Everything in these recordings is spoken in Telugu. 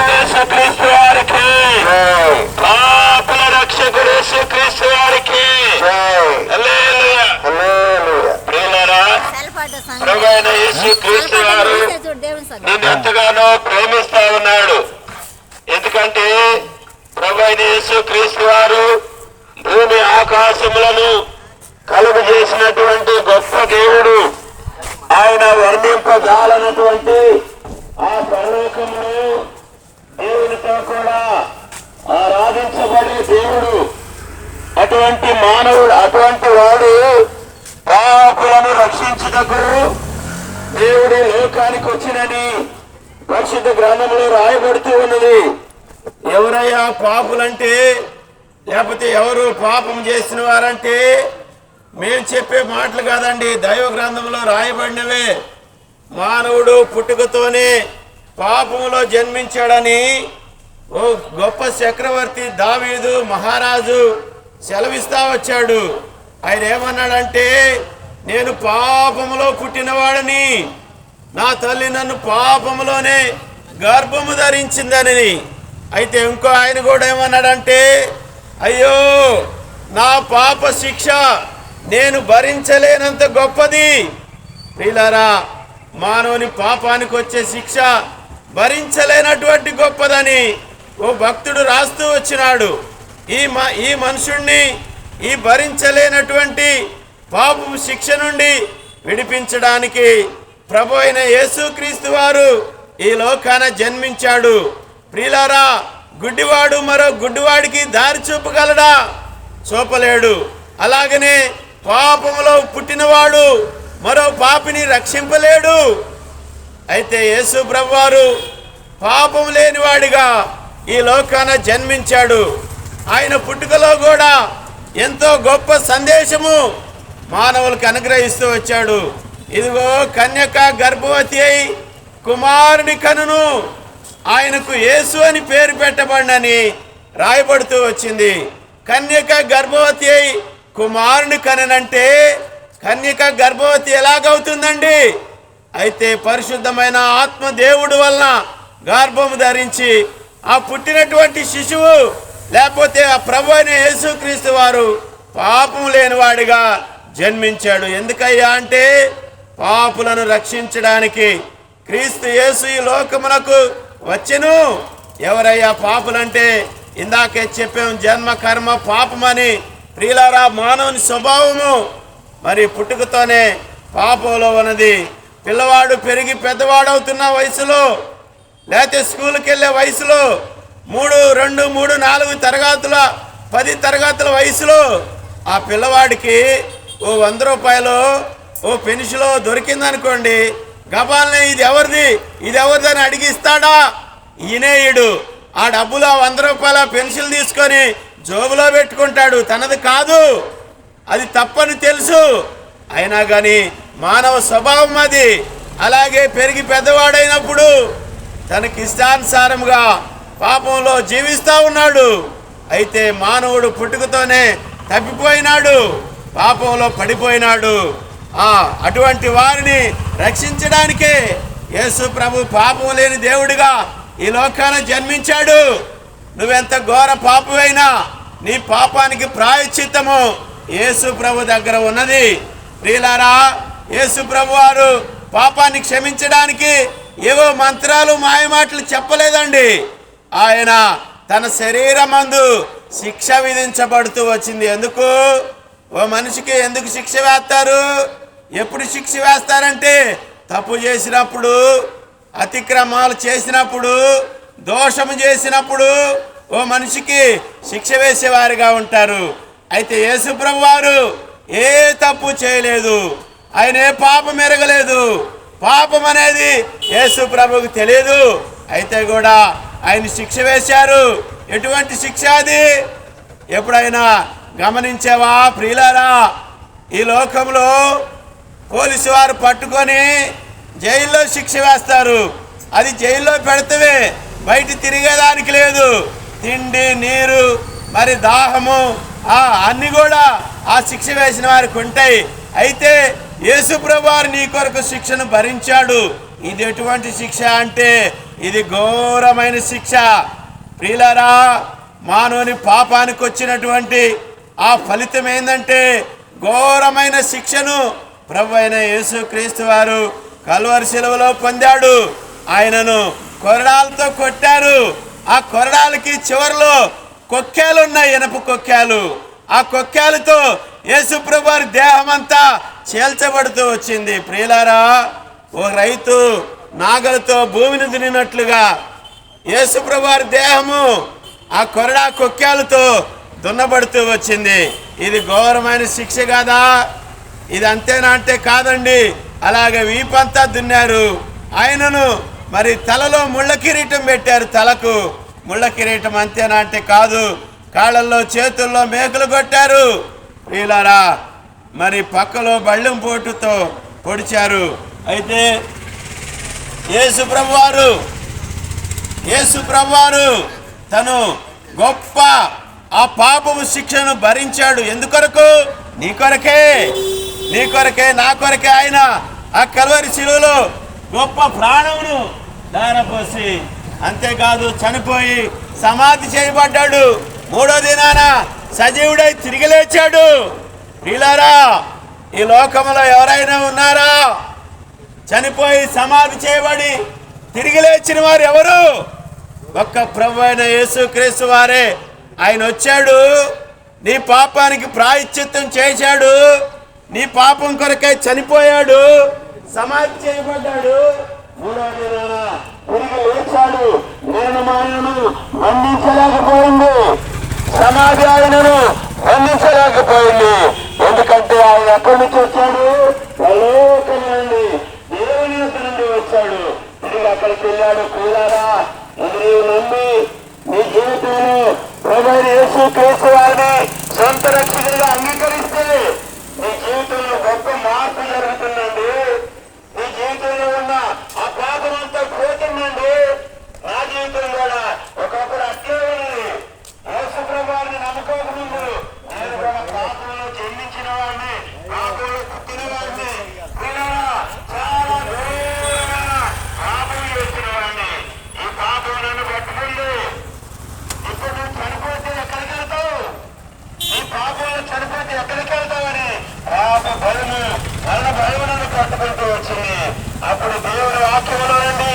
యేసుక్రీస్తు వారికి, పాపుల రక్షకుడు యేసుక్రీస్తు వారికి ప్రియులారా, ప్రభువైన యేసుక్రీస్తు వారు నిన్ను ఎంతగానో ప్రేమిస్తా ఉన్నాడు. ఎందుకంటే ప్రభువైన యేసుక్రీస్తు వారు భూమి ఆకాశములను కలుగు చేసినటువంటి గొప్ప దేవుడు. ఆయన వర్ణింపజాలనటువంటి ఆ పరలోకమును దేవునితో కూడా ఆరాధించబడే దేవుడు. అటువంటి మానవుడు, అటువంటి వాడు పాపులను రక్షించుటకు దేవుడి లోకానికి వచ్చినని పరిశుద్ధ గ్రంథంలో రాయబడుతూ ఉన్నది. ఎవరయ్యా పాపులంటే, లేకపోతే ఎవరు పాపం చేసిన వారంటే మేము చెప్పే మాటలు కాదండి, దైవ గ్రంథంలో రాయబడినవే. మానవుడు పుట్టుకతోనే పాపములో జన్మించాడని ఓ గొప్ప చక్రవర్తి దావీదు మహారాజు సెలవిస్తా వచ్చాడు. ఆయన ఏమన్నాడంటే, నేను పాపములో పుట్టినవాడని, నా తల్లి నన్ను పాపములోనే గర్భము ధరించిందని. అయితే ఇంకో ఆయన కూడా ఏమన్నాడంటే, అయ్యో నా పాప శిక్ష నేను భరించలేనంత గొప్పది. ప్రియులారా, మానవుని పాపానికి వచ్చే శిక్ష భరించలేనటువంటి గొప్పదని ఓ భక్తుడు రాస్తూ వచ్చినాడు. ఈ మనుషుణ్ణి ఈ భరించలేనటువంటి పాపం శిక్ష నుండి విడిపించడానికి ప్రభు అయిన యేసుక్రీస్తు వారు ఈ లోకాన జన్మించాడు. ప్రియులారా, గుడ్డివాడు మరో గుడ్డివాడికి దారి చూపగలడా? చూపలేడు. అలాగనే పాపములో పుట్టినవాడు మరో పాపిని రక్షింపలేడు. అయితే యేసు ప్రభువారు పాపం లేనివాడిగా ఈ లోకాన జన్మించాడు. ఆయన పుట్టుకలో కూడా ఎంతో గొప్ప సందేశము మానవులకు అనుగ్రహిస్తూ వచ్చాడు. ఇదిగో కన్యక గర్భవతి అయి కుమారుని కనును, ఆయనకు యేసు అని పేరు పెట్టబడినని రాయబడుతూ వచ్చింది. కన్యక గర్భవతి అయి కుమారుని కనునంటే కన్యక గర్భవతి ఎలాగవుతుందండి? అయితే పరిశుద్ధమైన ఆత్మ దేవుడు వలన గర్భము ధరించి ఆ పుట్టినటువంటి శిశువు, లేకపోతే ఆ ప్రభు అయిన యేసుక్రీస్తు వారు పాపం లేనివాడిగా జన్మించాడు. ఎందుకయ్యా అంటే పాపులను రక్షించడానికి క్రీస్తు యేసు ఈ లోకమునకు వచ్చెను. ఎవరయ్యా పాపులంటే ఇందాకే చెప్పాం, జన్మ కర్మ పాపమని. ప్రియులారా, మానవుని స్వభావము మరి పుట్టుకతోనే పాపంలో ఉన్నది. పిల్లవాడు పెరిగి పెద్దవాడవుతున్న వయసులో, లేకపోతే స్కూల్కి వెళ్ళే వయసులో, 3, 2, 3, 4 తరగతుల 10 తరగతుల వయసులో ఆ పిల్లవాడికి ఓ 100 రూపాయలు ఓ పెన్షన్లో దొరికిందనుకోండి, గబాల్ని ఇది ఎవరిది అని అడిగిస్తాడా? ఈనేయుడు ఆ డబ్బులో 100 రూపాయల పెన్షన్ తీసుకొని జోబులో పెట్టుకుంటాడు. తనది కాదు, అది తప్పని తెలుసు. అయినా కానీ మానవ స్వభావం అది. అలాగే పెరిగి పెద్దవాడైనప్పుడు తనకి ఇష్టానుసారంగా పాపంలో జీవిస్తూ ఉన్నాడు. అయితే మానవుడు పుట్టుకతోనే తప్పిపోయినాడు, పాపంలో పడిపోయినాడు. అటువంటి వారిని రక్షించడానికే యేసు ప్రభు పాపం లేని దేవుడిగా ఈ లోకాన జన్మించాడు. నువ్వెంత ఘోర పాపమైనా నీ పాపానికి ప్రాయశ్చిత్తము యేసు ప్రభు దగ్గర ఉన్నది. ప్రియులారా, యేసు ప్రభు వారు పాపాన్ని క్షమించడానికి ఏవో మంత్రాలు మాయమాటలు చెప్పలేదండి. ఆయన తన శరీరమందు శిక్ష విధించబడుతూ వచ్చింది. ఎందుకు? ఓ మనిషికి ఎందుకు శిక్ష వేస్తారు? ఎప్పుడు శిక్ష వేస్తారంటే తప్పు చేసినప్పుడు, అతిక్రమాలు చేసినప్పుడు, దోషము చేసినప్పుడు ఓ మనిషికి శిక్ష వేసేవారిగా ఉంటారు. అయితే యేసు ప్రభు వారు ఏ తప్పు చేయలేదు, ఆయన ఏ పాపం ఎరగలేదు. పాపం అనేది యేసు ప్రభువుకు తెలియదు. అయితే కూడా ఆయన శిక్ష వేశారు. ఎటువంటి శిక్ష అది? ఎప్పుడైనా గమనించావా ప్రియులారా? ఈ లోకంలో పోలీసు వారు పట్టుకొని జైల్లో శిక్ష వేస్తారు. అది జైల్లో పెడితే బయట తిరిగేదానికి లేదు. తిండి, నీరు, మరి దాహము అన్నీ కూడా ఆ శిక్ష వేసిన వారికి ఉంటాయి. అయితే యేసుప్రభువారు నీ కొరకు శిక్షను భరించాడు. ఇది ఎటువంటి శిక్ష అంటే ఇది ఘోరమైన శిక్ష. ప్రియులారా, మానవుని పాపానికి వచ్చినటువంటి ఆ ఫలితం ఏంటంటే ఘోరమైన శిక్షను ప్రభు అయిన యేసుక్రీస్తు వారు కల్వరి శిలువలో పొందాడు. ఆయనను కొరడాలతో కొట్టారు. ఆ కొరడాలకి చివరిలో కొక్కేలు ఉన్నాయి, ఇనప కొక్కేలు. ఆ కొక్కేలతో యేసుప్రభు వారి దేహం అంతా చీల్చబడుతూ వచ్చింది. ప్రియులారా, ఓ రైతు నాగలతో భూమిని దున్నినట్లుగా యేసుప్రభు వారి దేహము ఆ కొరడా కొక్కేలతో దున్నబడుతూ వచ్చింది. ఇది ఘోరమైన శిక్ష కాదా? ఇది అంతేనా అంటే కాదండి. అలాగే వీపంతా దున్నారు. ఆయనను మరి తలలో ముళ్ళ కిరీటం పెట్టారు. తలకు ముళ్ళ కిరీటం అంతేనా అంటే కాదు. కాళ్ళల్లో చేతుల్లో మేకులు కొట్టారు. వీళ్ళారా మరి పక్కలో బళ్ళెం పోటుతో పొడిచారు. అయితే యేసుప్రభువారు తను గొప్ప ఆ పాపము శిక్షను భరించాడు. ఎందుకొరకు? నీ కొరకే నా కొరకే ఆయన ఆ కల్వరి శిలువలో గొప్ప ప్రాణమును ధారపోసి, అంతేకాదు చనిపోయి సమాధి చేయబడ్డాడు. 3వ దినాన సజీవుడై తిరిగి లేచాడు. ప్రియులారా, ఈ లోకంలో ఎవరైనా ఉన్నారా? చనిపోయి సమాధి చేయబడి తిరిగి లేచిన వారు ఎవరు? ఒక్క ప్రభు అయిన యేసుక్రీస్తు వారే. ఆయన వచ్చాడు, నీ పాపానికి ప్రాయశ్చిత్తం చేశాడు, నీ పాపం కొరకై చనిపోయాడు, సమాధి చేయబడ్డాడు, 3వ దినాన తిరిగి లేచాడు. నేను ఆయనను బంధించలేకపోయింది, సమాధి ఆయనను బంధించలేకపోయింది. ఎందుకంటే ఆయన ఎక్కడి నుంచి వచ్చాడు? పరలోకం నుండి, దేవుని యొద్ద నుండి వచ్చాడు. తిరిగి అక్కడికి వెళ్ళాడు. ప్రియులారా, నీవు నమ్మి నీ జీవితంలో ప్రభు యేసుక్రీస్తు వారిని సొంత రక్షకుడిగా అంగీకరిస్తే నీ జీవితంలో గొప్ప మార్పు జరుగుతుందండి. నీ జీవితంలో ఉన్న ఆ పాపం అంతా పోతుందండి. నా జీవితం కూడా ఒకప్పుడు అట్లే ఉంది. యేసుప్రభు వారిని నమ్ముకోకముందు నేను కూడా పాపంలో జన్మించిన వాడిని, పాపంలో పుట్టిన వాడిని, చాలా ఘోరమైన పాపం చేసిన వాడిని. ఈ పాపం నన్ను పట్టుకుంది. ఇప్పుడు నువ్వు చనిపోతే ఎక్కడికి వెళ్తావు? ఈ పాపంలో చనిపోతే ఎక్కడికి వెళ్తావని పాప భయము, మరణ భయము నన్ను పట్టుకుంటూ వచ్చింది. అప్పుడు దేవుని వాక్యంలో నుండి,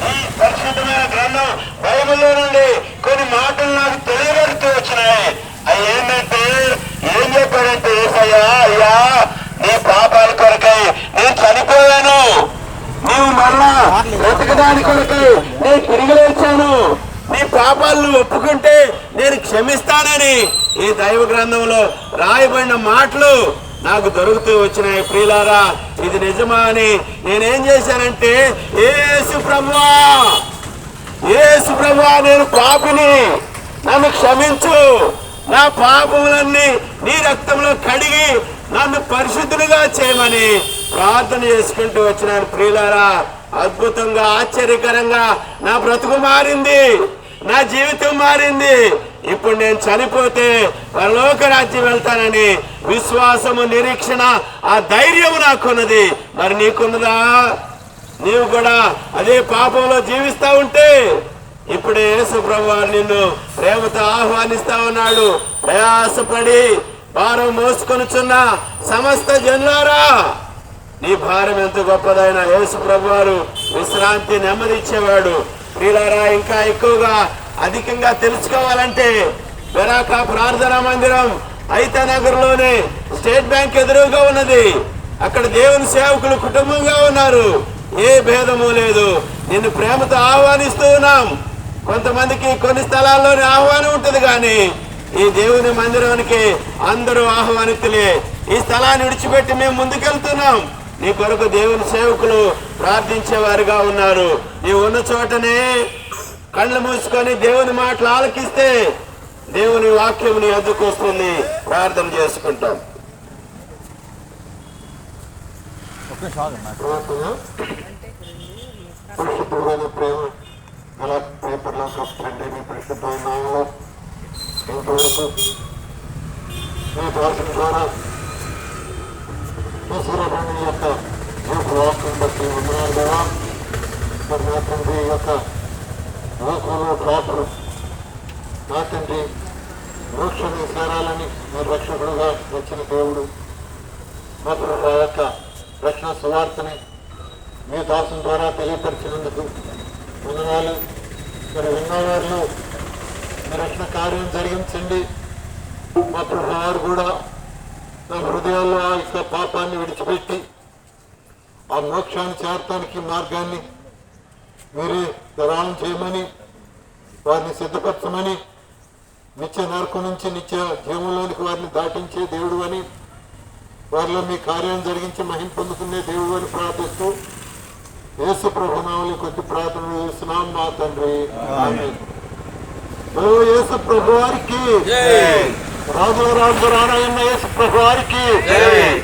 ఈ పరిశుద్ధమైన గ్రంథం బైబిల్లో నుండి కొన్ని మాటలు నాకు తెలియబడుతూ వచ్చినాయి. అవి ఏంటంటే, ఏం చెప్పాడంటే, అయ్యా నీ పాపాల కొరకై నేను చనిపోయాను, నీవు మరలా బ్రతకడాని కొరకై నేను తిరిగి లేచాను, నీ పాపాలను ఒప్పుకుంటే నేను క్షమిస్తానని ఈ దైవ గ్రంథంలో రాయబడిన మాటలు నాకు దొరుకుతూ వచ్చినాయి. ప్రియులారా, ఇది నిజమా అని నేనేం చేశానంటే, యేసు ప్రభువా నేను పాపిని, నన్ను క్షమించు, నా పాపములన్నీ నీ రక్తంలో కడిగి నన్ను పరిశుద్ధులుగా చేయమని ప్రార్థన చేసుకుంటూ వచ్చినాను. ప్రియులారా, అద్భుతంగా ఆశ్చర్యకరంగా నా బ్రతుకు మారింది, నా జీవితం మారింది. ఇప్పుడు నేను చనిపోతే పరలోక రాజ్యం వెళ్తానని విశ్వాసము, నిరీక్షణ, ఆ ధైర్యం నాకున్నది. మరి నీకున్నదా? నీవు కూడా అదే పాపంలో జీవిస్తా ఉంటే ఇప్పుడే యేసు ప్రభువారు నిన్ను ప్రేమతో ఆహ్వానిస్తా ఉన్నాడు. ప్రయాసపడి భారం మోసుకొనుచున్న సమస్త జనులారా, నీ భారం ఎంత గొప్పదైన యేసు ప్రభువారు విశ్రాంతి, నెమ్మది ఇచ్చేవాడు. ప్రియులారా, ఇంకా ఎక్కువగా అధికంగా తెలుసుకోవాలంటే విరాక ప్రార్థనా మందిరం ఐతానగర్లోనే స్టేట్ బ్యాంక్ ఎదురుగా ఉన్నది. అక్కడ దేవుని సేవకులు కుటుంబంగా ఉన్నారు. ఏ భేదము లేదు. నిన్ను ప్రేమతో ఆహ్వానిస్తూ ఉన్నాం. కొంతమందికి కొన్ని స్థలాల్లోనే ఆహ్వానం ఉంటుంది, కానీ ఈ దేవుని మందిరానికి అందరూ ఆహ్వానితులే. ఈ స్థలాన్ని విడిచిపెట్టి మేము ముందుకెళ్తున్నాం. నీ కొరకు దేవుని సేవకులు ప్రార్థించేవారుగా ఉన్నారు. నీవు ఉన్న చోటనే కళ్ళు మూసుకొని దేవుని మాటలు ఆలకిస్తే దేవుని వాక్యం నీ వద్దకు వస్తుంది. ప్రార్థన చేసుకుంటాం. ప్రేమ అలా పేపర్లో తండ్రి మీ పరిశుద్ధమైన నామములో ఇంతవరకు మీ భాష ద్వారా తీసుకురావడం యొక్క వాక్యం బట్టి ఉన్నారు కదా. మరి నా తండ్రి యొక్క లోకంలో కాపురు నా తండ్రి మోక్షాన్ని చేరాలని మీరు రక్షకుడుగా వచ్చిన దేవుడు మా ప్రభు యొక్క రక్షణ సువార్తని మీ దాసం ద్వారా తెలియపరిచినందుకు వందనాలు. మరి విన్నవారిలో మీ రక్షణ కార్యం జరిగించండి. మా ప్రభు వారు కూడా నా హృదయాల్లో ఆ యొక్క పాపాన్ని విడిచిపెట్టి ఆ మోక్షాన్ని చేరటానికి మార్గాన్ని మీరే ధరాళం చేయమని వారిని సిద్ధపరచమని నిత్య నరకం నుంచి నిత్య జీవంలోనికి వారిని దాటించే దేవుడు అని వారిలో మీ కార్యం జరిగించి మహిమ పొందుకునే దేవుడు అని ప్రార్థిస్తూ యేసు ప్రభునామములో కొద్ది ప్రార్థన చేస్తున్నాం మా తండ్రి. ఆమేన్. ఓ యేసు ప్రభు వారికి రాజుల రాజు రారాయణ యేసు ప్రభు వారికి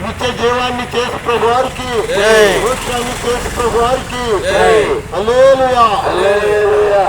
నిత్య జీవాన్ని చేసు ప్రభు వారికి మోక్షాన్ని చేసు ప్రభు వారికి హల్లెలూయా హల్లెలూయా.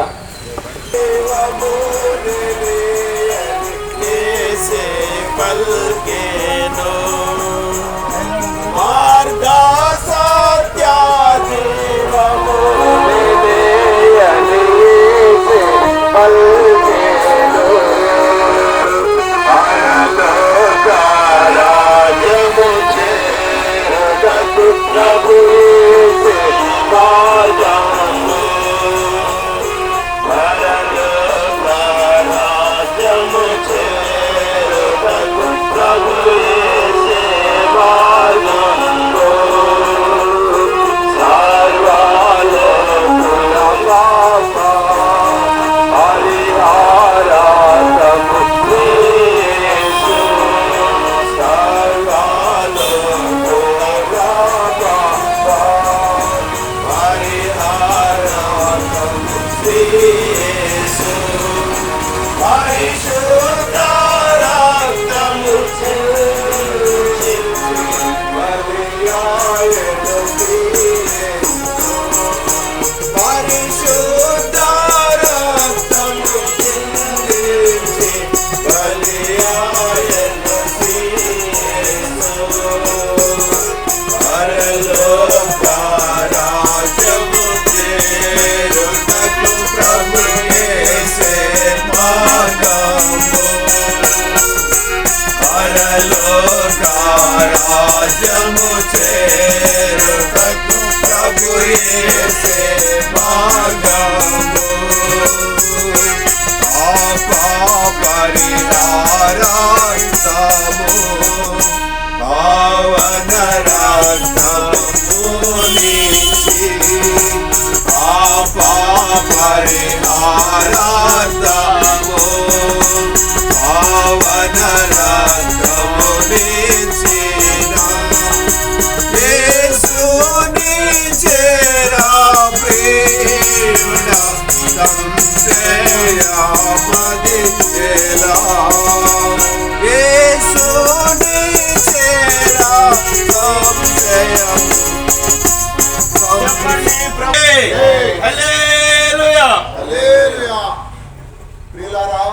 ప్రియులారా,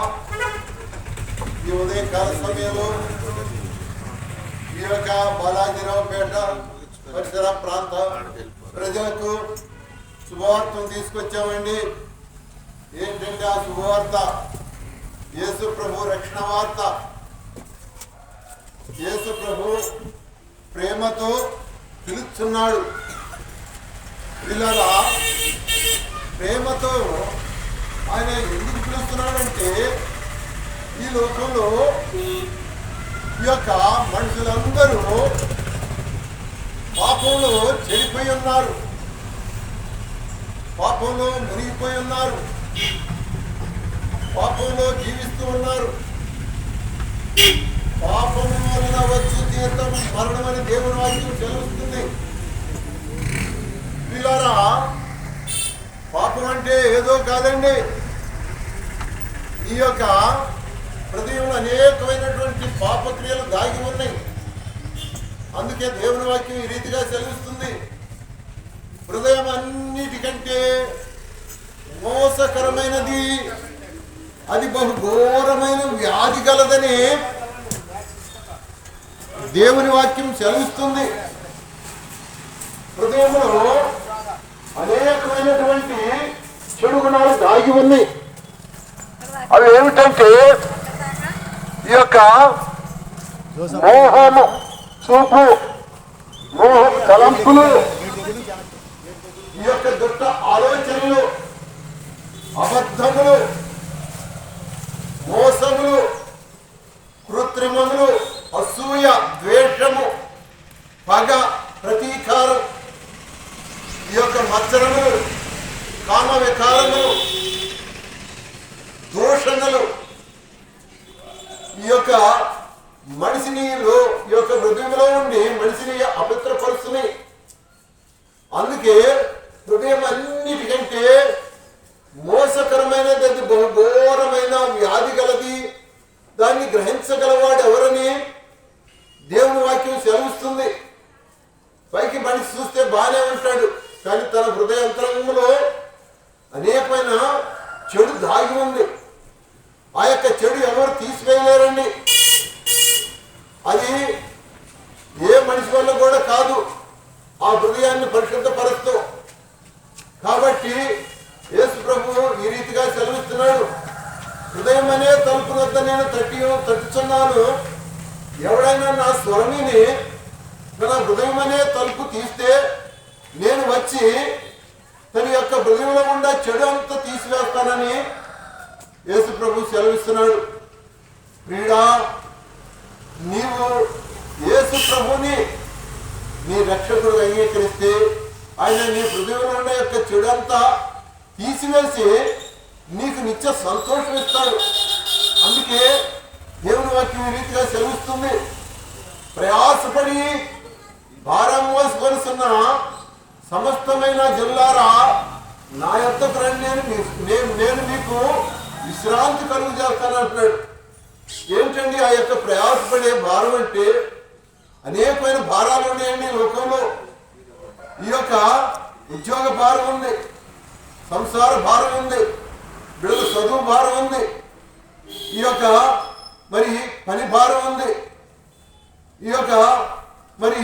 ఈ ఉదయకాల సమయంలో ఈ యొక్క బాలాజీరావుపేట పరిసర ప్రాంత ప్రజలకు శుభవార్తను తీసుకొచ్చామండి. ఏంటంటే ఆ శుభవార్త యేసు ప్రభు రక్షణ వార్త. యేసు ప్రభు ప్రేమతో పిలుస్తున్నాడు. పిల్లరా, ప్రేమతో ఆయన ఎందుకు పిలుస్తున్నాడంటే ఈ లోకంలో ఈ యొక్క మనుషులందరూ పాపంలో చెడిపోయి ఉన్నారు, పాపంలో మునిగిపోయి ఉన్నారు, పాపంలో జీవిస్తూ ఉన్నారు. పాపం వలన వచ్చి జీవితం మరణం అని దేవుని వాక్యం తెలుస్తుంది. పిల్లరా, పాపం అంటే ఏదో కాదండి. ఈ యొక్క హృదయంలో అనేకమైనటువంటి పాపక్రియలు దాగి ఉన్నాయి. అందుకే దేవుని వాక్యం ఈ రీతిగా సెలవిస్తుంది. హృదయం అన్నిటికంటే మోసకరమైనది, అది బహు ఘోరమైన వ్యాధి గలదని దేవుని వాక్యం సెలవిస్తుంది. హృదయంలో అనేకమైనటువంటి చెడు గుణాలు దాగి ఉన్నాయి. అవి ఏమిటంటే ఈ యొక్క మోహము చూపు, మోహ తలంపులు, ఈ యొక్క దుష్ట ఆలోచనలు, అబద్ధములు, మోసములు, కృత్రిమములు, అసూయ, ద్వేషము, పగ, ప్రతీకారం, ఈ యొక్క మత్సరములు, కామ వికారములు, దూషణలు ఈ యొక్క మనిషిని ఈ యొక్క హృదయంలో ఉండి మనిషిని అపవిత్రపరుస్తున్నాయి. అందుకే హృదయం అన్నిటికంటే మోసకరమైనది, అది బహుఘోరమైన వ్యాధి గలది. దాన్ని గ్రహించగలవాడు ఎవరని దేవుని వాక్యం సెలవిస్తుంది. పైకి మనిషి చూస్తే బాగానే ఉంటాడు, కానీ తన హృదయ అంతరంగంలో అనేకమైన చెడు దాగి ఉంది. ఆ యొక్క చెడు ఎవరు తీసివేయలేరండి. అది ఏ మనిషి వల్ల కూడా కాదు, ఆ హృదయాన్ని పరిశుద్ధపరుస్తూ. కాబట్టి యేసు ప్రభువు ఈ రీతిగా సెలవిస్తున్నాడు, హృదయం అనే తలుపు వద్ద నేను తట్టుచున్నాను. ఎవడైనా నా స్వరమిని తన హృదయం అనే తలుపు తీస్తే నేను వచ్చి తన యొక్క హృదయంలో ఉన్న చెడు అంతా తీసివేస్తానని యేసు ప్రభు సెలవిస్తున్నాడు. ప్రియుడా, నీవు యేసు ప్రభుని నీ రక్షకుడు అంగీకరిస్తే ఆయన నీ హృదయంలో ఉన్న యొక్క చెడు అంతా తీసివేసి నీకు నిత్య సంతోషం ఇస్తాడు. అందుకే దేవుని వాక్యం ఈ రీతిగా సెలవిస్తుంది, ప్రయాసపడి భారం మోసుకొనిస్తున్న సమస్తమైన జనులారా నా యొద్దకు రండి, నేను మీకు విశ్రాంతి కలుగు చేస్తాను అంటున్నాడు. ఏంటండి ఆ యొక్క ప్రయాసపడే భారం అంటే? అనేకమైన భారాలు ఉన్నాయండి లోకంలో. ఈ యొక్క ఉద్యోగ భారం ఉంది, సంసార భారం ఉంది, బిడ్డల చదువు భారం ఉంది, ఈ యొక్క మరి పని భారం ఉంది, ఈ యొక్క మరి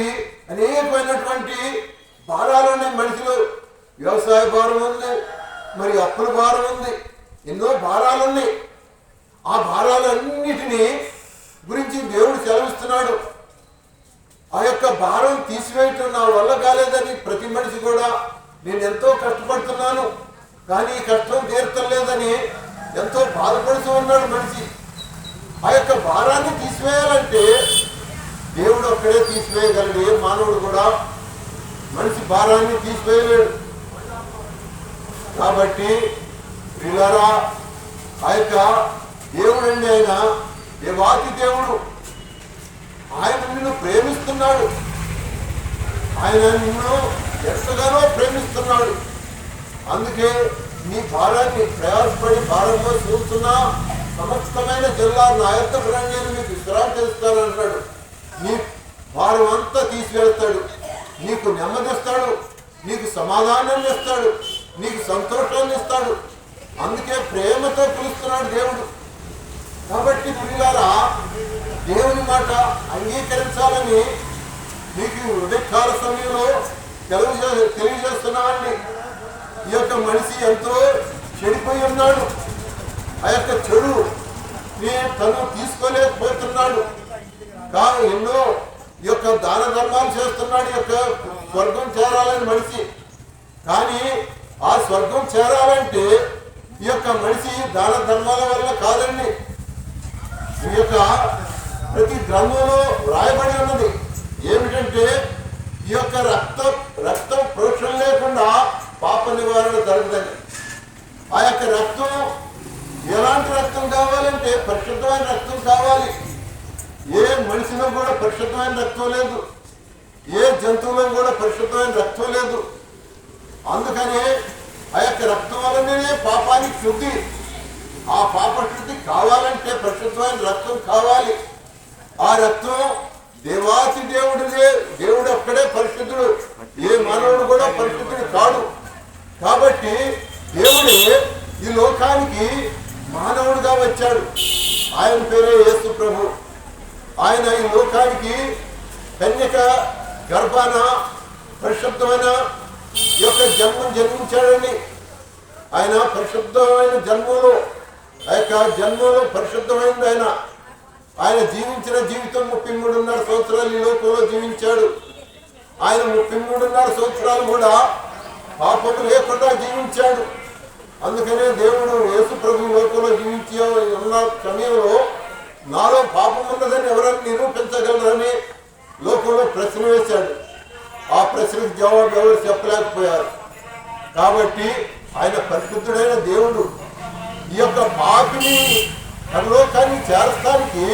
అనేకమైనటువంటి భారాలు ఉన్నాయి మనిషిలో. వ్యవసాయ భారం ఉంది, మరి అప్పుల భారం ఉంది, ఎన్నో భారాలు ఉన్నాయి. ఆ భారాలన్నిటినీ గురించి దేవుడు సెలవిస్తున్నాడు. ఆ యొక్క భారం తీసివేయటం నా వల్ల కాలేదని ప్రతి మనిషి కూడా నేను ఎంతో కష్టపడుతున్నాను, కానీ ఈ కష్టం తీర్చలేదని ఎంతో బాధపడుతూ ఉన్నాడు మనిషి. ఆ యొక్క భారాన్ని తీసివేయాలంటే దేవుడు ఒక్కడే తీసివేయగలడు. ఏ మానవుడు కూడా మనిషి భారాన్ని తీసివేయలేడు. కాబట్టి ప్రియులారా, ఆ యొక్క దేవుడు అండి, ఆయన దేవాతి దేవుడు. ఆయన నిన్ను ప్రేమిస్తున్నాడు, ఆయన నిన్ను ఎంతగానో ప్రేమిస్తున్నాడు. అందుకే నీ భారాన్ని ప్రయాసపడి భారంలో చూస్తున్నా సమస్తమైన జిల్లా నా యొక్క ప్రాణాన్ని మీకు విశ్రాంతి ఇస్తాను అంటాడు. నీ భారం అంతా తీసివేస్తాడు, నీకు నెమ్మదిస్తాడు, నీకు సమాధానాన్ని ఇస్తాడు, నీకు సంతోషాన్ని ఇస్తాడు. అందుకే ప్రేమతో పిలుస్తున్నాడు దేవుడు. కాబట్టి పిల్లారా, దేవుని మాట అంగీకరించాలని మీకు ఉదయకాల సమయంలో తెలియజేస్తున్నామండి. ఈ యొక్క మనిషి ఎంతో చెడిపోయి ఉన్నాడు. ఆ యొక్క చెడు తను తీసుకోలేకపోతున్నాడు. కానీ ఎన్నో ఈ యొక్క దాన ధర్మాలు చేస్తున్నాడు ఈ యొక్క స్వర్గం చేరాలని మనిషి. కానీ ఆ స్వర్గం చేరాలంటే ఈ యొక్క మనిషి దాన ధర్మాల వల్ల కాదండి. ఈ యొక్క ప్రతి గ్రంథంలో రాయబడి ఉన్నది ఏమిటంటే ఈ యొక్క రక్తం ప్రోక్షణ లేకుండా పాప నివారణ జరుగుతుంది. ఆ యొక్క రక్తం ఎలాంటి రక్తం కావాలంటే పరిశుద్ధమైన రక్తం కావాలి. ఏ మనిషిలో కూడా పరిశుద్ధమైన రక్తం లేదు, ఏ జంతువులో కూడా పరిశుద్ధమైన రక్తం లేదు. అందుకనే ఆ యొక్క రక్తం వల్లనే పాపానికి శుద్ధి. ఆ పాప శుద్ధి కావాలంటే పరిశుద్ధమైన రక్తం కావాలి. ఆ రక్తం దేవాతి దేవుడిదే. దేవుడు ఒక్కడే పరిశుద్ధుడు, ఏ మానవుడు కూడా పరిశుద్ధుడు కాడు. కాబట్టి దేవుడే ఈ లోకానికి మానవుడిగా వచ్చాడు. ఆయన పేరే యేసు ప్రభు. ఆయన ఈ లోకానికి కన్యక గర్భాన పరిశుద్ధమైన ఈ యొక్క జన్మం జన్మించాడని, ఆయన పరిశుద్ధమైన జన్మలో ఆ యొక్క జన్మలో పరిశుద్ధమైనది. ఆయన జీవించిన జీవితం 33.5 సంవత్సరాలు ఈ లోకంలో జీవించాడు. ఆయన 33.5 సంవత్సరాలు కూడా పాపము లేకుండా జీవించాడు. అందుకనే దేవుడు యేసు ప్రభు లోకంలో జీవించి ఉన్న సమయంలో నాలో పాపం ఉన్నదని ఎవరైనా నిరూపించగలరని లోకంలో ప్రశ్న వేశాడు. ఆ ప్రశ్నకు జవాబు ఎవరు చెప్పలేకపోయారు. కాబట్టి ఆయన పరిశుద్ధుడైన దేవుడు ఈ యొక్క పాపిని పరలోకాన్ని చేర్చడానికి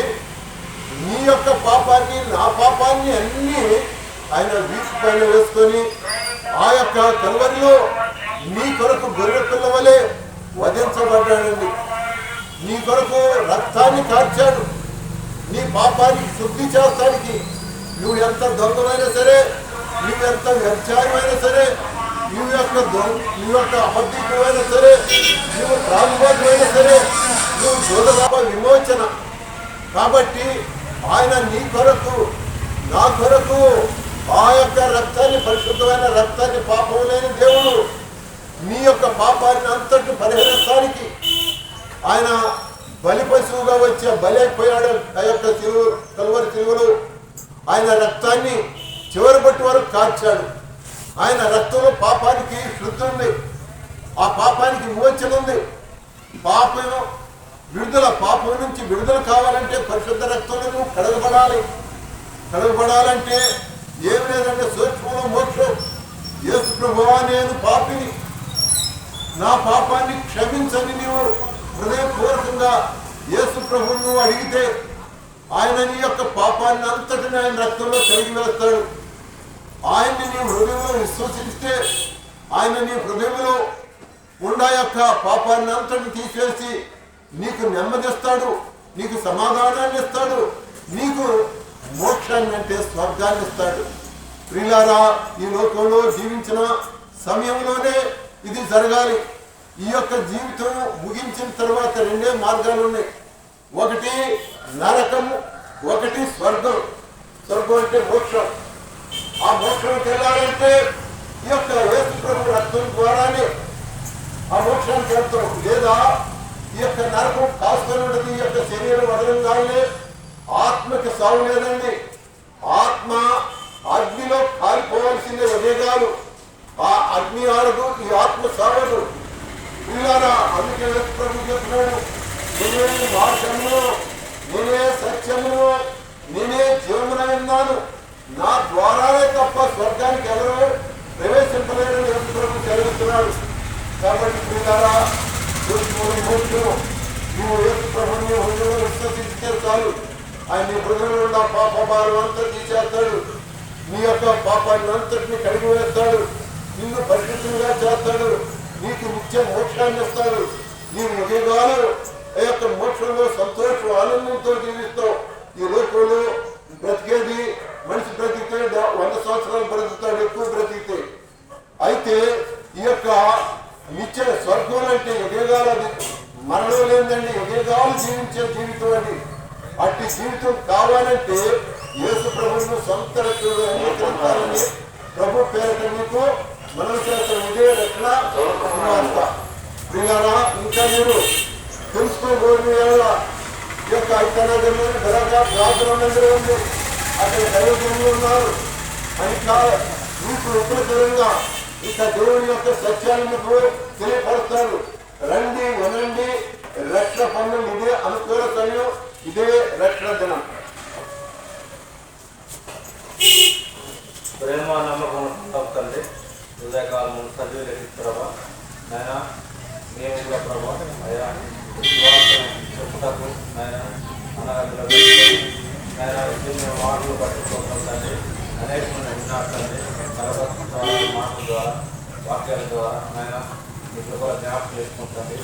నీ యొక్క పాపాన్ని నా పాపాన్ని అన్ని ఆయన వీపు పైన వేసుకొని ఆ యొక్క కల్వరిలో నీ కొరకు గొర్రె పిల్ల వలె వధించబడ్డాడండి. నీ కొరకు రక్తాన్ని కార్చాడు. నీ పాపానికి శుద్ధి చేస్తానికి నువ్వు ఎంత దొంగమైనా సరే, నువ్వు ఎంత వ్యభిచారమైనా సరే, నువ్వు యొక్క అబద్ధికుమైనా సరే, నువ్వు త్రాగుబోతుమైనా సరే, నువ్వు జోదలాభ విమోచన. కాబట్టి ఆయన నీ కొరకు నా కొరకు ఆ యొక్క రక్తాన్ని, పరిశుద్ధమైన రక్తాన్ని, పాపం లేని దేవుడు నీ యొక్క పాపాన్ని అంతటి పరిహరించడానికి ఆయన బలి పశువుగా వచ్చి బలైపోయాడు. ఆ యొక్క కల్వరి సిలువలో ఆయన రక్తాన్ని చివరి బట్టి వరకు కార్చాడు. ఆయన రక్తంలో పాపానికి శుద్ధి ఉంది, ఆ పాపానికి విమోచన ఉంది. పాపం నుంచి విడుదల కావాలంటే పరిశుద్ధ రక్తంలో నువ్వు కడగబడాలంటే ఏమి లేదంటే సూక్ష్మంలో మోక్షం. యేసు ప్రభువా నేను పాపిని, నా పాపాన్ని క్షమించని నీవు హృదయపూర్వకంగా యేసు ప్రభువును నువ్వు అడిగితే ఆయన నీ యొక్క పాపాన్ని అంతటిని ఆయన రక్తంలో కడిగి వేస్తాడు. ఆయన్ని నీ హృదయంలో విశ్వసిస్తే ఆయన నీ హృదయంలో ఉన్న యొక్క పాపాన్ని అంతటిని తీసేసి నీకు నెమ్మదిస్తాడు, నీకు సమాధానాన్ని ఇస్తాడు, నీకు మోక్షాన్ని అంటే స్వర్గాన్ని ఇస్తాడు. ప్రియులారా, ఈ లోకంలో జీవించిన సమయంలోనే ఇది జరగాలి. ఈ యొక్క జీవితం ముగించిన తర్వాత 2 మార్గాలు ఉన్నాయి. ఒకటి నరకము, ఒకటి స్వర్గం. స్వర్గం అంటే మోక్షం. ఆ మోక్షానికి వెళ్ళాలంటే ఈ యొక్క యేసు ప్రభు రక్తం ద్వారానే ఆ మోక్షానికి వెళ్తాం. లేదా ఈ యొక్క నరకం కాసుకొని ఉంటుంది. ఈ యొక్క శరీరం వదలంగానే ఆత్మకి సాగు లేదండి. ఆత్మ అగ్నిలో కాలిపోవాల్సిందే ఉదయగాలు. ఆ అగ్ని ఆడదు, ఈ ఆత్మ సాగదు. పిల్లారా, అందుకే యేసు ప్రభు చెప్తున్నాడు, నేనే మార్గమును, నేనే సత్యమును, నేనే జీవమునై ఉన్నాను. నా ద్వారానే తప్ప స్వర్గానికి ఎవరు ప్రవేశింపలేరని యేసు ప్రభు చదివిస్తున్నాడు. కాబట్టి పిల్లారా, నువ్వు యేసు ప్రభుని హృదయంలో విశ్వసిస్తే చాలు, ఆయన నీ హృదయంలో ఉన్న పాప భారం అంతా తీసేస్తాడు. నీ యొక్క పాపాన్ని అంతటిని కడిగి వేస్తాడు. నిన్ను పరిశుద్ధంగా చేస్తాడు. నీకు నిత్య మోక్షాన్ని ఇస్తాడు. నీ ఉదయగాలు ఆ యొక్క మోక్షంలో సంతోషం, ఆనందంతో జీవిస్తావు. ఈ లోకంలో బ్రతికేది మనిషి బ్రతికితే 100 సంవత్సరాలు బ్రతుకుతాడు, ఎక్కువ బ్రతికితే. అయితే ఈ యొక్క నిత్య స్వర్గం అంటే ఉదయగాలు, అది మరణం లేదండి. ఉదయగాలు జీవించే జీవితం అది. అట్టి జీవితం కావాలంటే యేసు ప్రభువును సొంత రక్షకుడు అంగీకరించాలని ప్రభు పేరిట మీకు మనం చేస్తున్న ఇదే రక్షణ సువార్త. ప్రియులారా, ఇంకా మీరు తెలుసుకోబోయే ఈ యొక్క ఐక్యనగర్లోని ప్రార్థన మందిరం ఉంది. అక్కడ దైవజనులు ఉన్నారు. ఇంకా మీకు ఉపరితరంగా ఇంకా దేవుని యొక్క సత్యాన్ని మీకు తెలియపరుస్తారు. రండి, వినండి. రక్షణ పనులు ఇదే అనుకూల సమయం, ఇదే రక్షణ దినం. ప్రేమ నమ్మకం తండ్రి, హృదయకాలం సజీవులకి ప్రభా నాయన, మేము కూడా ప్రభా అయ్యా చెప్పుటకు నాయన అనగంలో నాయన మేము మాటలు పట్టుకోవడం తండ్రి, అనేక మంది విన్నారు తండ్రి. తరగతి ద్వారా, మాటల ద్వారా, వాక్యాల ద్వారా నాయన మీకు కూడా జ్ఞాపకం చేసుకుంటుంది.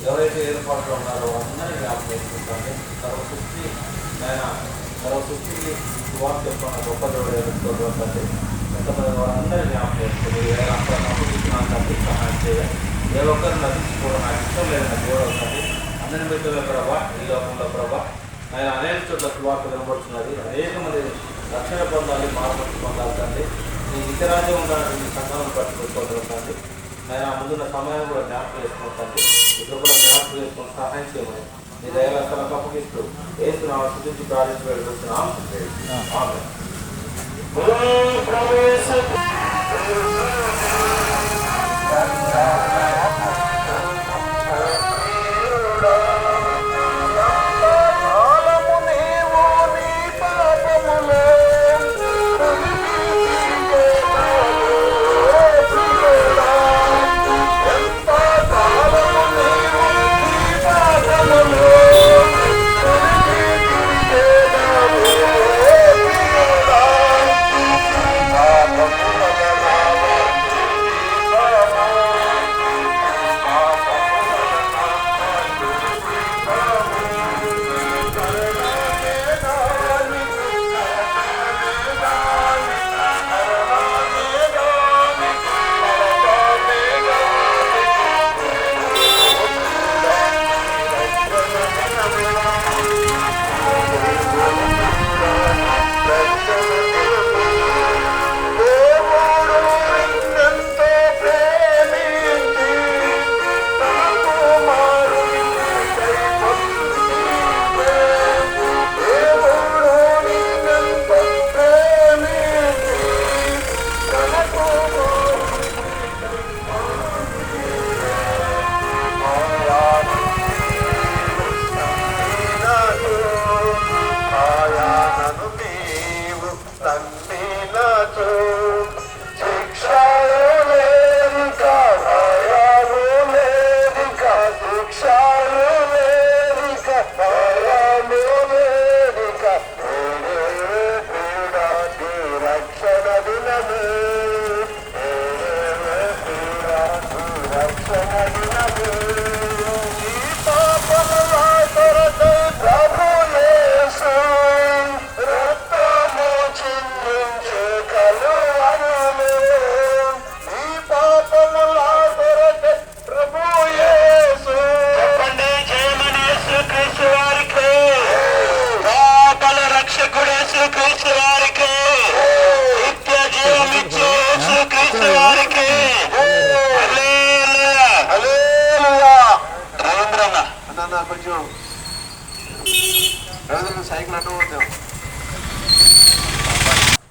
ఎవరైతే ఏర్పాట్లు ఉన్నారో అందరినీ జ్ఞాపకం చేసుకుంటుంది. సర్వసృష్టి నాయన, సర్వసృష్టికి వాక్ చెప్పుకున్న గొప్ప దేవుడు ఎదుర్కోవాలి. ఎంతమంది వారందరూ జ్ఞాపకం చేసుకుంది. అక్కడ నమ్ముతున్నాను తండ్రి, సహాయం చేయాలి. ఏ ఒక్కరు నటించుకోవడం నాకు ఇష్టం లేదని దేవుడు తండ్రి. అందరిని పెట్టే ప్రభా, ఈ లోకంలో ప్రభా ఆయన అనేక చోట్ల వార్త వినబడుతున్నది. అనేక మంది రక్షణ పొందాలి, మార్పు పొందాలి తండ్రి. ఈ నీ నిత్యరాజ్యం ఉండాలని సంఘాలను పట్టుకోగలుగుతుంది. నేను ముందున్న సమయాన్ని కూడా జ్ఞాపకం చేసుకుంటాను. ఇప్పుడు కూడా జ్ఞాపకం చేసుకుని సహాయం చేయమని నీ దైవస్థలకు అప్పగిస్తూ ఏసునామ స్తుతించి ప్రార్థించి వెళ్ళిపోతున్నాం.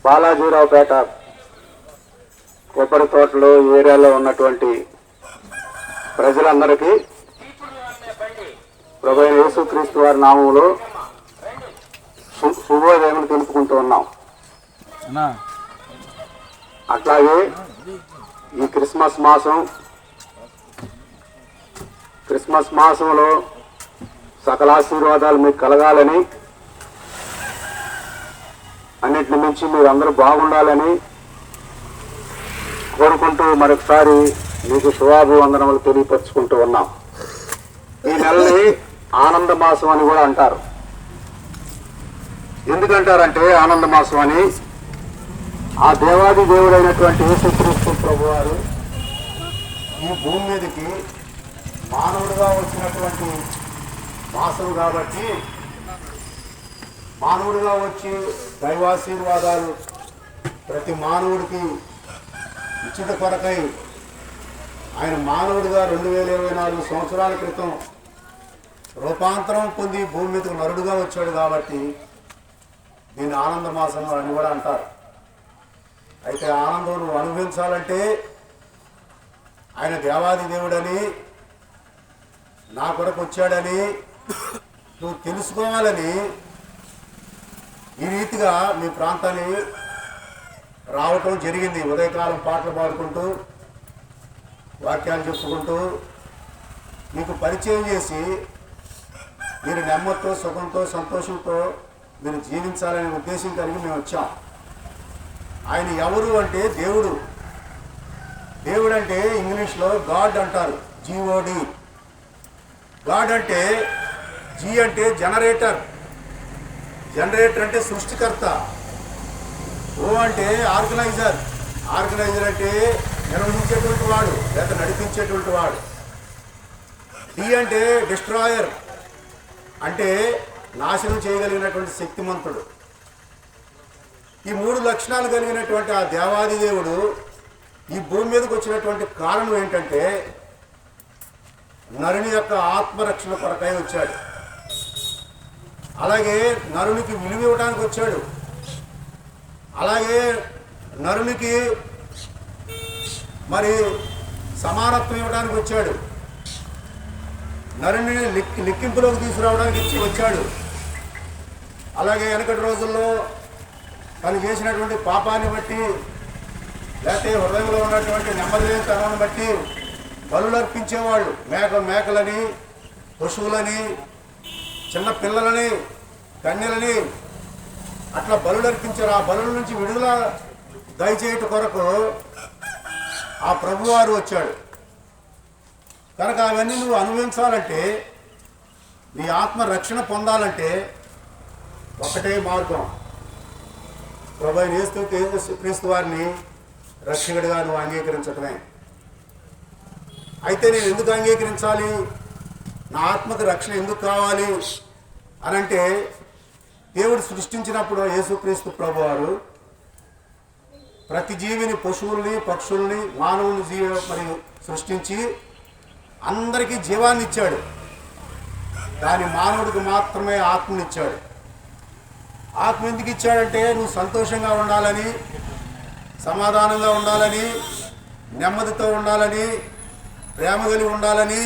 బాలాజీరావుపేట కొబ్బరి తోటలు ఏరియాలో ఉన్నటువంటి ప్రజలందరికీ ప్రభువైన యేసుక్రీస్తు వారి నామములో శుభోదయములు తెలుపుకుంటూ ఉన్నాం. అట్లాగే ఈ క్రిస్మస్ మాసంలో సకల ఆశీర్వాదాలు మీకు కలగాలని, అన్నిటిని మించి మీరు అందరూ బాగుండాలని కోరుకుంటూ మరొకసారి మీకు శుభాభివందనములు తెలియపరుచుకుంటూ ఉన్నాం. ఈ నెలని ఆనంద మాసం అని కూడా అంటారు. ఎందుకంటారంటే ఆనంద మాసం అని, ఆ దేవాది దేవుడైనటువంటి యేసుక్రీస్తు ప్రభువారు ఈ భూమి మీదకి మానవుడిగా వచ్చినటువంటి మాసం కాబట్టి, మానవుడిగా వచ్చి దైవాశీర్వాదాలు ప్రతి మానవుడికి ఉచిత కొరకై ఆయన మానవుడిగా 2024 సంవత్సరాల క్రితం రూపాంతరం పొంది భూమి మీదకు నరుడుగా వచ్చాడు కాబట్టి దీన్ని ఆనంద మాసం అని కూడా అంటారు. అయితే ఆనందం నువ్వు అనుభవించాలంటే ఆయన దేవాది దేవుడని, నా కొరకు వచ్చాడని నువ్వు తెలుసుకోవాలని ఈ రీతిగా మీ ప్రాంతాన్ని రావటం జరిగింది. ఉదయకాలం పాటలు పాడుకుంటూ వాక్యాలు చెప్పుకుంటూ మీకు పరిచయం చేసి మీరు నెమ్మదితో సుఖంతో సంతోషంతో మీరు జీవించాలనే ఉద్దేశం కలిగి మేము వచ్చాం. ఆయన ఎవరు అంటే దేవుడు. దేవుడు అంటే ఇంగ్లీష్లో గాడ్ అంటారు, జీఓడి. గాడ్ అంటే జీ అంటే జనరేటర్, జనరేటర్ అంటే సృష్టికర్త. ఓ అంటే ఆర్గనైజర్, ఆర్గనైజర్ అంటే నిర్వహించేటువంటి వాడు లేదా నడిపించేటువంటి వాడు. డి అంటే డిస్ట్రాయర్, అంటే నాశనం చేయగలిగినటువంటి శక్తిమంతుడు. ఈ 3 లక్షణాలు కలిగినటువంటి ఆ దేవాది దేవుడు ఈ భూమి మీదకి వచ్చినటువంటి కారణం ఏంటంటే నరుని యొక్క ఆత్మరక్షణ కొరకై వచ్చాడు. అలాగే నరునికి విలువ ఇవ్వడానికి వచ్చాడు. అలాగే నరునికి మరి సమానత్వం ఇవ్వడానికి వచ్చాడు. నరుని లెక్కింపులోకి తీసుకురావడానికి వచ్చాడు. అలాగే వెనకటి రోజుల్లో తను చేసినటువంటి పాపాన్ని బట్టి లేకపోతే హృదయంలో ఉన్నటువంటి నెమ్మది లేని తనాన్ని బట్టి బలులు అర్పించేవాళ్ళు. మేకలని, పశువులని, చిన్న పిల్లలని, కన్యలని అట్లా బలులు అర్పించారు. ఆ బలుల నుంచి విడుదల దయచేయట కొరకు ఆ ప్రభువారు వచ్చాడు. కనుక అవన్నీ నువ్వు అనుభవించాలంటే, నీ ఆత్మ రక్షణ పొందాలంటే ఒకటే మార్గం, ప్రభువైన యేసుక్రీస్తు వారిని రక్షకుడిగా నువ్వు అంగీకరించటమే. అయితే నేను ఎందుకు అంగీకరించాలి, నా ఆత్మకు రక్షణ ఎందుకు కావాలి అనంటే, దేవుడు సృష్టించినప్పుడు యేసుక్రీస్తు ప్రభువారు ప్రతి జీవిని, పశువుల్ని, పక్షుల్ని, మానవుని మరి సృష్టించి అందరికీ జీవాన్ని ఇచ్చాడు. కానీ మానవుడికి మాత్రమే ఆత్మనిచ్చాడు. ఆత్మ ఎందుకు ఇచ్చాడంటే, నువ్వు సంతోషంగా ఉండాలని, సమాధానంగా ఉండాలని, నెమ్మదితో ఉండాలని, ప్రేమ కలిగి ఉండాలని,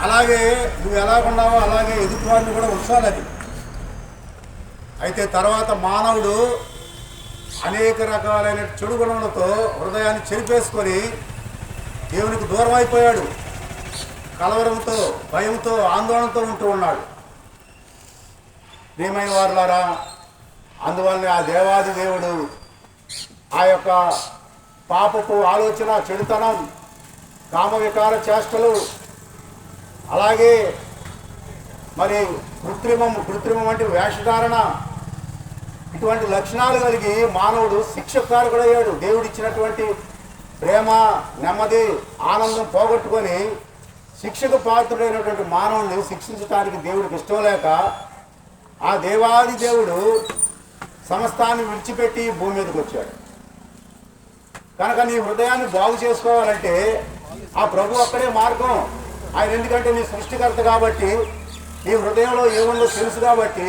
అలాగే నువ్వు ఎలా ఉన్నావో అలాగే ఎదుటివాడిని కూడా ఉంచాలని. అయితే తర్వాత మానవుడు అనేక రకాలైన చెడు గుణములతో హృదయాన్ని చెరిపేసుకొని దేవునికి దూరం అయిపోయాడు. కలవరంతో, భయంతో, ఆందోళనతో ఉంటూ ఉన్నాడు. ప్రియమైన వారులారా, అందువల్లనే ఆ దేవాది దేవుడు ఆ యొక్క పాపపు ఆలోచన, చెడుతనం, కామ వికార చేష్టలు, అలాగే మరి కృత్రిమం అంటే వేషధారణ, ఇటువంటి లక్షణాలు కలిగి మానవుడు శిక్షకారకుడయ్యాడు. దేవుడిచ్చినటువంటి ప్రేమ, నెమ్మది, ఆనందం పోగొట్టుకొని శిక్షకు పాత్రుడైనటువంటి మానవుడిని శిక్షించడానికి దేవుడికి ఇష్టం లేక ఆ దేవాది దేవుడు సమస్తాన్ని విడిచిపెట్టి భూమి మీదకి వచ్చాడు. కనుక నీ హృదయాన్ని బాగు చేసుకోవాలంటే ఆ ప్రభు అక్కడే మార్గం. ఆయన ఎందుకంటే నీ సృష్టికర్త కాబట్టి, నీ హృదయంలో ఏముందో తెలుసు కాబట్టి,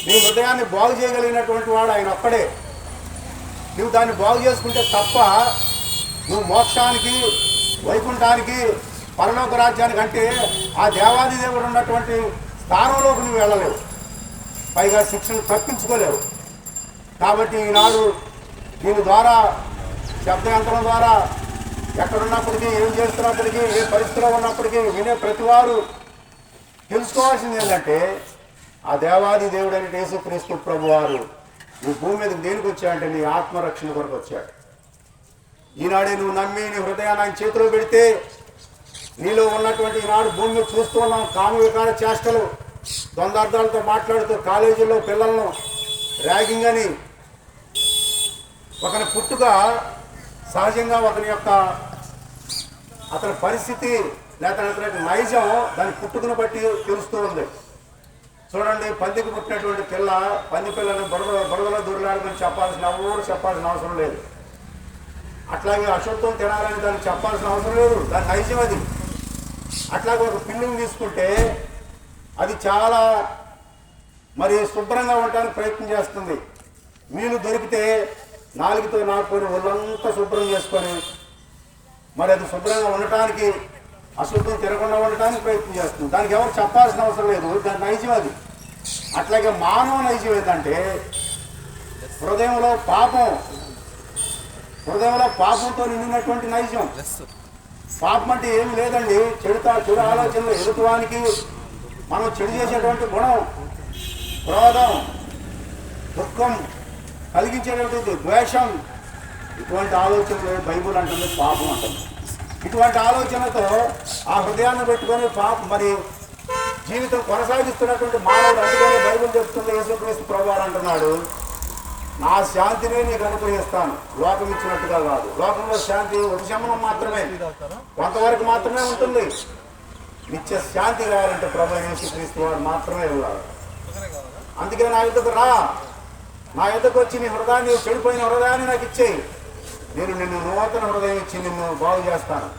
నీ హృదయాన్ని బాగు చేయగలిగినటువంటి వాడు ఆయన ఒక్కడే. నువ్వు దాన్ని బాగు చేసుకుంటే తప్ప నువ్వు మోక్షానికి, వైకుంఠానికి, పరలోక రాజ్యానికి అంటే ఆ దేవాది దేవుడు ఉన్నటువంటి స్థానంలోకి నువ్వు వెళ్ళలేవు. పైగా శిక్షను తప్పించుకోలేవు. కాబట్టి ఈనాడు దీని ద్వారా, శబ్దయంత్రం ద్వారా ఎక్కడున్నప్పటికీ, ఏం చేస్తున్నప్పటికీ, ఏ పరిస్థితిలో ఉన్నప్పటికీ వినే ప్రతివారు తెలుసుకోవాల్సింది ఏంటంటే, ఆ దేవాది దేవుడు అని యేసుక్రీస్తు ప్రభువారు నువ్వు భూమి మీదకి దేనికి వచ్చాయంటే నీ ఆత్మరక్షణ కొరకు వచ్చాడు. ఈనాడే నువ్వు నమ్మి నీ హృదయాన్ని ఆయన చేతిలో పెడితే నీలో ఉన్నటువంటి ఈనాడు భూమి మీద చూస్తూ ఉన్నాం కామ వికార చేష్టలు, ద్వందార్థాలతో మాట్లాడుతూ కాలేజీల్లో పిల్లలను ర్యాగింగ్ అని, ఒకరి పుట్టుక సహజంగా ఒకరి యొక్క అతని పరిస్థితి లేక అతని నైజం దాని పుట్టుకను బట్టి తెలుస్తూ ఉంది. చూడండి, పందికి పుట్టినటువంటి పిల్ల పంది పిల్లని బురదలో దూరలాడమని చెప్పాల్సిన అవసరం లేదు. అట్లాగే అశుద్ధం తినాలని దానికి చెప్పాల్సిన అవసరం లేదు, దాని నైజం అది. అట్లాగే ఒక పిల్లిని తీసుకుంటే అది చాలా మరి శుభ్రంగా ఉండడానికి ప్రయత్నం చేస్తుంది. మీలు దొరికితే నాలుగుతో నాటుకొని ఒళ్ళంతా శుభ్రం చేసుకొని మరి అది శుభ్రంగా ఉండటానికి, అశుద్ధం తిరగకుండా ఉండటానికి ప్రయత్నం చేస్తుంది. దానికి ఎవరు చెప్పాల్సిన అవసరం లేదు, దాని నైజం అది. అట్లాగే మానవ నైజం ఏంటంటే హృదయంలో పాపంతో నిండినటువంటి నైజం. పాపం అంటే ఏమి లేదండి, చెడు ఆలోచనలు, ఎదుటివానికి మనం చెడు చేసేటువంటి గుణం, క్రోధం, దుఃఖం కలిగించేటువంటి ద్వేషం, ఇటువంటి ఆలోచనలు బైబుల్ అంటుంది పాపం అంటుంది. ఇటువంటి ఆలోచనతో ఆ హృదయాన్ని పెట్టుకొని మరి జీవితం కొనసాగిస్తున్నటువంటి మానవుడు. అందుకని బైబుల్ చెప్తుంది, యేసుక్రీస్తు ప్రభువారు అంటున్నాడు, నా శాంతిని నీకు అనుగ్రహిస్తాను, లోకం ఇచ్చినట్టుగా కాదు. లోకంలో శాంతి ఉపశమనం మాత్రమే, కొంతవరకు మాత్రమే ఉంటుంది. నిత్య శాంతి కావాలంటే ప్రభు యేసుక్రీస్తు వారు మాత్రమే ఇవ్వాలి. అందుకే నా యుద్ధకు రా, నా ఎద్దకు వచ్చి నీ హృదయాన్ని, చెడిపోయిన హృదయాన్ని నాకు ఇచ్చేయి, నేను నిన్ను నూతన హృదయం ఇచ్చి నిన్ను బాగు చేస్తాను.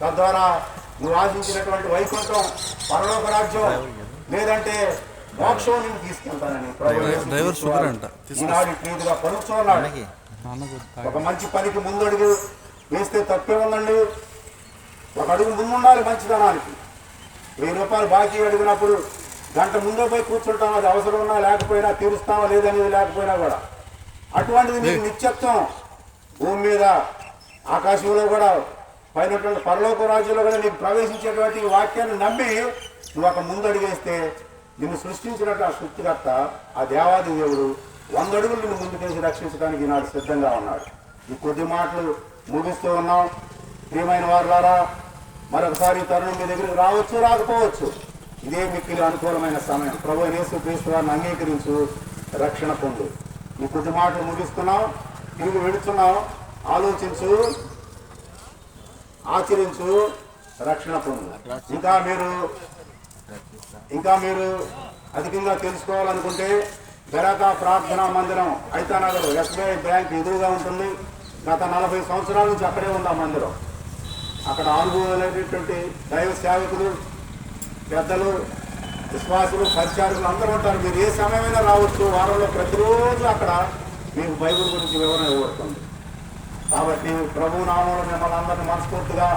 తద్వారా నువ్వు ఆశించినటువంటి వైకుంఠం, పరలోక రాజ్యం, లేదంటే మోక్షం నేను తీసుకెళ్తానని ఈనాడు ప్రీతిగా పలుకుతున్నాడు. ఒక మంచి పనికి ముందడుగు వేస్తే తప్పే ఉందండి. ఒక అడుగు ముందుండాలి మంచితనానికి. 1000 రూపాయలు బాకీ అడిగినప్పుడు గంట ముందే పోయి కూర్చుంటాం, అది అవసరం ఉన్నా లేకపోయినా, తీరుస్తామా లేదనేది లేకపోయినా కూడా. అటువంటిది నీకు నిత్యత్వం భూమి మీద, ఆకాశంలో కూడా, పైనటువంటి పరలోక రాజ్యంలో కూడా నీకు ప్రవేశించేటువంటి వాక్యాన్ని నమ్మి నువ్వు ఒక ముందడుగు వేస్తే నిన్ను సృష్టించినట్టు ఆ సృష్టికర్త, ఆ దేవాది దేవుడు 100 అడుగులు నిన్ను ముందుకేసి రక్షించడానికి ఈనాడు సిద్ధంగా ఉన్నాడు. ఈ కొద్ది మాటలు ముగిస్తూ ఉన్నాం. ప్రియమైన వారులారా, మరొకసారి ఈ తరుణం మీ దగ్గరికి రావచ్చు, రాకపోవచ్చు. ఇదే మిక్కిలి అనుకూలమైన సమయం. ప్రభువైన యేసుక్రీస్తు వారిని అంగీకరించు, రక్షణ పొందు. ఈ కొద్ది మాటలు ముగిస్తున్నాం, తిరిగి వెళుతున్నాం. ఆలోచించు, ఆచరించు, రక్షణ పొందు. ఇంకా మీరు అధికంగా తెలుసుకోవాలనుకుంటే బెరాకా ప్రార్థనా మందిరం, ఐతానగర్ SBI బ్యాంక్ ఎదురుగా ఉంటుంది. గత 40 సంవత్సరాల నుంచి అక్కడే ఉంది ఆ మందిరం. అక్కడ అనుభవమైనటువంటి దైవ సేవకులు, పెద్దలు, విశ్వాసులు, పరిచారకులు అందరూ ఉంటారు. మీరు ఏ సమయమైనా రావచ్చు. వారంలో ప్రతిరోజు అక్కడ మీకు బైబిల్ గురించి వివరణ ఇవ్వబడుతుంది. కాబట్టి ప్రభు నామంలో మిమ్మల్ని అందరినీ మనస్ఫూర్తిగా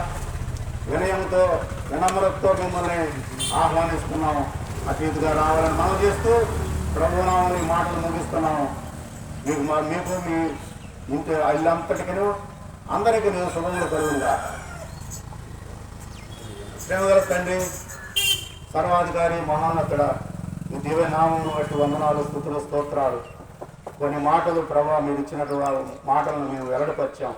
వినయంతో, వినమ్రతతో మిమ్మల్ని ఆహ్వానిస్తున్నాము. అతిథిగా రావాలని మనం చేస్తూ ప్రభు నామంలో ఈ మాటలు ముగిస్తున్నాము. మీకు మీ ఇంటి ఇల్లంతటికీ అందరికీ నేను శుభములు కలుగుగా. ప్రేమగల తండ్రి, సర్వాధికారి, మహోన్నతుడ, ఈ దివ్య నామమును బట్టి వందనాలు, స్తుతులు, స్తోత్రాలు. కొన్ని మాటలు ప్రభావ మీరు ఇచ్చినటువంటి మాటలను మేము వెల్లడిపరిచాం.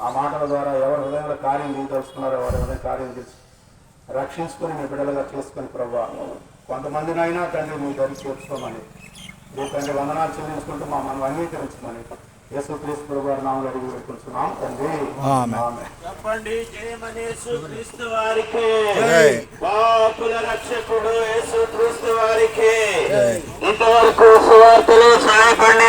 ఆ మాటల ద్వారా ఎవరి హృదయంలో కార్యం తీయదలుచుకున్నారో వారి హృదయ కార్యం తీసి రక్షించుకొని మీ బిడ్డలుగా చేసుకొని ప్రభావ కొంతమందినైనా తండ్రి మీ దరి చేర్చుకోమని, మీ తండ్రి వందనాలు చెల్లించుకుంటూ మనం అంగీకరించమని యేసుక్రీస్తు ప్రభువారి నామములో అడిగి పెట్టుకుంటున్నాం తండ్రి. చెప్పండి, జయమని యేసుక్రీస్తు వారికి, పాపుల రక్షకుడు యేసుక్రీస్తు వారికి. ఇంతవరకు సువార్తలు సహాయపడిన